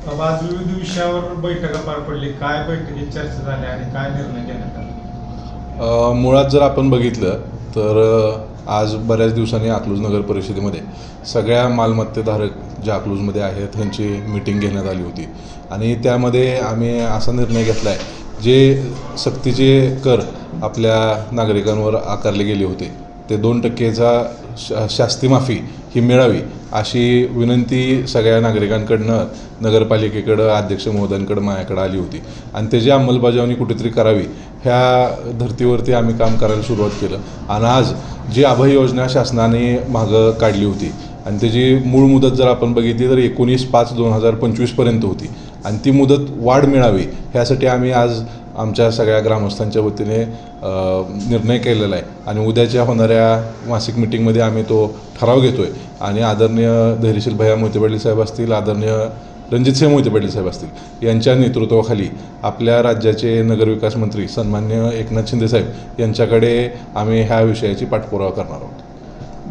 आज विविध विषयावर बैठका पार पडली. काय बैठकीत चर्चा झाली आणि काय निर्णय घेण्यात आला? मुळात जर आपण बघितलं तर आज बऱ्याच दिवसांनी अकलूज नगर परिषदेमध्ये सगळ्या मालमत्तेधारक ज्या अकलूजमध्ये आहेत ह्यांची मीटिंग घेण्यात आली होती आणि त्यामध्ये आम्ही असा निर्णय घेतला आहे, जे सक्तीचे कर आपल्या नागरिकांवर आकारले गेले होते ते 2% शास्ती माफी ही मिळावी अशी विनंती सगळ्या नागरिकांकडनं नगरपालिकेकडं अध्यक्ष महोदयांकडं माझ्याकडे आली होती आणि त्याची अंमलबजावणी कुठेतरी करावी ह्या धर्तीवरती आम्ही काम करायला सुरुवात केलं. आणि आज जी अभय योजना शासनाने मागं काढली होती आणि त्याची मूळ मुदत जर आपण बघितली तर 19/5/2025 होती आणि ती मुदत वाढ मिळावी ह्यासाठी आम्ही आज आमच्या सगळ्या ग्रामस्थांच्या वतीने निर्णय केलेला आहे आणि उद्याच्या होणाऱ्या मासिक मिटिंगमध्ये आम्ही तो ठराव घेतो आहे आणि आदरणीय धैर्यशील भैया मोहिते पाटील साहेब असतील, आदरणीय रणजितसिंह मोहिते पाटील साहेब असतील यांच्या नेतृत्वाखाली आपल्या राज्याचे नगरविकास मंत्री सन्माननीय एकनाथ शिंदे साहेब यांच्याकडे आम्ही ह्या विषयाची पाठपुरावा करणार आहोत.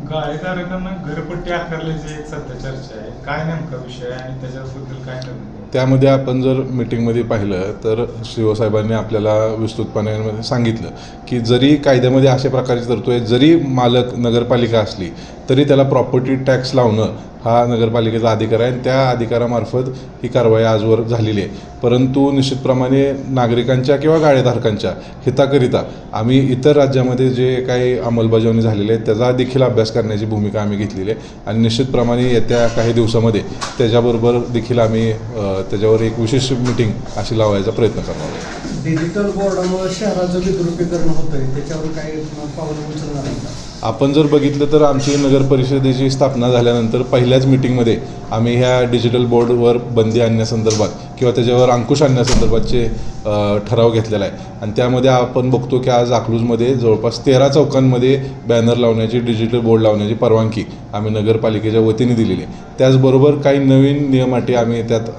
गाळेधारकांना घरपट्टी आकारल्याची एक सध्या चर्चा आहे. काय नेमका विषय आहे आणि त्याच्याबद्दल काय निर्णय? त्यामध्ये आपण जर मीटिंगमध्ये पाहिलं तर शिवसाहेबांनी आपल्याला विस्तृतपणे सांगितलं की जरी कायद्यामध्ये अशा प्रकारची तरतूद आहे, जरी मालक नगरपालिका असली तरी त्याला प्रॉपर्टी टॅक्स लावणं हा नगरपालिकेचा अधिकार आहे आणि त्या अधिकारामार्फत ही कारवाई आजवर झालेली आहे. परंतु निश्चितप्रमाणे नागरिकांच्या किंवा गाळेधारकांच्या हिताकरिता आम्ही इतर राज्यामध्ये जे काही अंमलबजावणी झालेली आहे त्याचा देखील अभ्यास करण्याची भूमिका आम्ही घेतलेली आहे आणि निश्चितप्रमाणे येत्या काही दिवसामध्ये त्याच्याबरोबर देखील आम्ही त्याच्यावर एक विशेष मीटिंग अशी लावायचा प्रयत्न करणार आहोत. डिजिटल बोर्डामुळे शहराचं विद्रुपीकरण होतं आहे, त्याच्यावर काही पावलं उचलणार आहे का? आपण जर बघितलं तर आमची नगर परिषदेची स्थापना झाल्यानंतर पहिल्याच मीटिंगमध्ये आम्ही ह्या डिजिटल बोर्डवर बंदी आणण्यासंदर्भात किंवा त्याच्यावर अंकुश आणण्यासंदर्भातचे ठराव घेतलेला आहे आणि त्यामध्ये आपण बघतो की आज अकलूजमध्ये जवळपास 13 चौकांमध्ये बॅनर लावण्याची, डिजिटल बोर्ड लावण्याची परवानगी आम्ही नगरपालिकेच्या वतीने दिलेली आहे. त्याचबरोबर काही नवीन नियम अटी आम्ही त्यात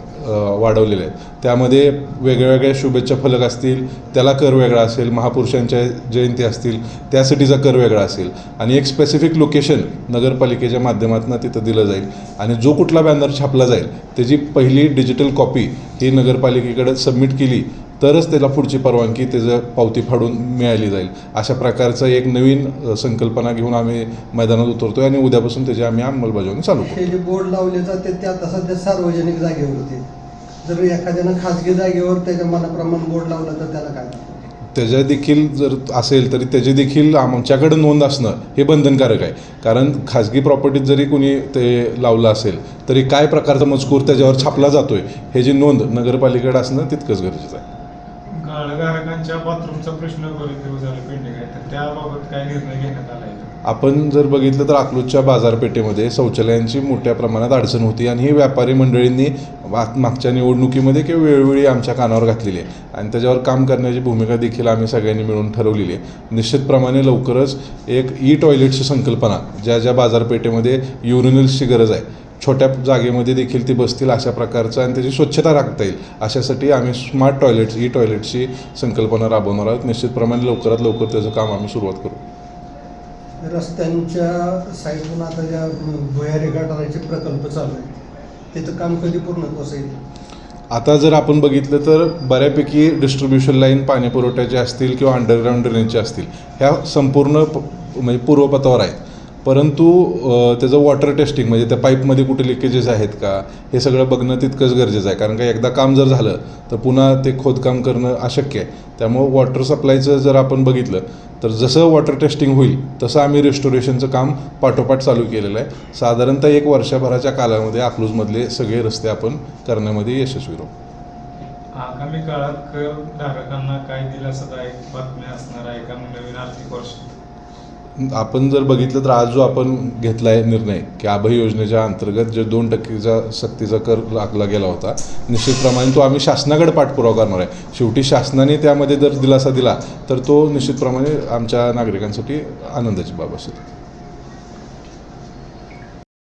वाढवलेले आहेत. त्यामध्ये वेगवेगळ्या शुभेच्छा फलक असतील त्याला कर वेगळा असेल, महापुरुषांच्या जयंती असतील त्यासाठीचा कर वेगळा असेल आणि एक स्पेसिफिक लोकेशन नगरपालिकेच्या माध्यमातून तिथं दिलं जाईल आणि जो कुठला बॅनर छापला जाईल त्याची पहिली डिजिटल कॉपी ही नगरपालिकेकडे सबमिट केली तरच त्याला पुढची परवानगी त्याचं पावती फाडून मिळाली जाईल. अशा प्रकारचं एक नवीन संकल्पना घेऊन आम्ही मैदानात उतरतो आहे आणि उद्यापासून त्याची आम्ही अंमलबजावणी चालू करू. हे जे बोर्ड लावले जाते ते आता सध्या सार्वजनिक जागेवर होते, जर एखाद्यानं खाजगी जागेवर त्याच्या मनाप्रमाणे बोर्ड लावला तर त्याला काय? त्याच्या देखील जर असेल तरी त्याची देखील आमच्याकडे नोंद असणं हे बंधनकारक आहे. कारण खाजगी प्रॉपर्टीत जरी कोणी ते लावलं असेल तरी काय प्रकारचा मजकूर त्याच्यावर छापला जातोय हे जी नोंद नगरपालिकेकडे असणं तितकंच गरजेचं आहे. गाळेधारकांच्या बाथरूमचा प्रश्न बरेच दिवस झाले पेंडिंग आहे, तर त्याबाबत काय निर्णय घेण्यात आला आहे? आपण जर बघितलं तर अकलूजच्या बाजारपेठेमध्ये शौचालयांची मोठ्या प्रमाणात अडचण होती आणि ही व्यापारी मंडळींनी मागच्या निवडणुकीमध्ये किंवा वेळोवेळी आमच्या कानावर घातलेली आहे आणि त्याच्यावर काम करण्याची भूमिका देखील आम्ही सगळ्यांनी मिळून ठरवलेली आहे. निश्चितप्रमाणे लवकरच एक टॉयलेटची संकल्पना ज्या बाजारपेठेमध्ये युरिनल्सची गरज आहे, छोट्या जागेमध्ये देखील ती बसतील अशा प्रकारचं आणि त्याची स्वच्छता राखता येईल अशासाठी आम्ही स्मार्ट टॉयलेट्स टॉयलेटची संकल्पना राबवणार आहोत. निश्चितप्रमाणे लवकरात लवकर त्याचं काम आम्ही सुरुवात करू. रस्त्यांच्या साईडून आता ज्या भुयारी गटाराचे प्रकल्प चालू आहे त्याचं काम कधी पूर्ण येईल? आता जर आपण बघितलं तर बऱ्यापैकी डिस्ट्रीब्युशन लाईन पाणी पुरवठ्याचे असतील किंवा अंडरग्राऊंड ड्रेनेजचे असतील ह्या संपूर्ण म्हणजे पूर्वपथावर आहेत. परंतु त्याचं वॉटर टेस्टिंग म्हणजे त्या पाईपमध्ये कुठे लिकेजेस आहेत का हे सगळं बघणं तितकंच गरजेचं आहे. कारण का एकदा काम जर झालं तर पुन्हा ते खोदकाम करणं अशक्य आहे. त्यामुळं वॉटर सप्लायचं जर आपण बघितलं तर जसं वॉटर टेस्टिंग होईल तसं आम्ही रेस्टोरेशनचं काम पाठोपाठ चालू केलेलं आहे. साधारणतः 1 वर्षभराच्या कालामध्ये अकलूजमधले सगळे रस्ते आपण करण्यामध्ये यशस्वी राहू. आगामी काळात करधारकांना काय दिलासादायक बातम्या असणार आहे का नवीन आर्थिक वर्ष? आपण जर बघितलं तर आज जो आपण घेतला आहे निर्णय की अभय योजनेच्या अंतर्गत जे 2%चा सक्तीचा कर आखला गेला होता, निश्चितप्रमाणे तो आम्ही शासनाकडे पाठपुरावा करणार आहे. शेवटी शासनाने त्यामध्ये जर दिलासा दिला तर तो निश्चितप्रमाणे आमच्या नागरिकांसाठी आनंदाची बाब असेल.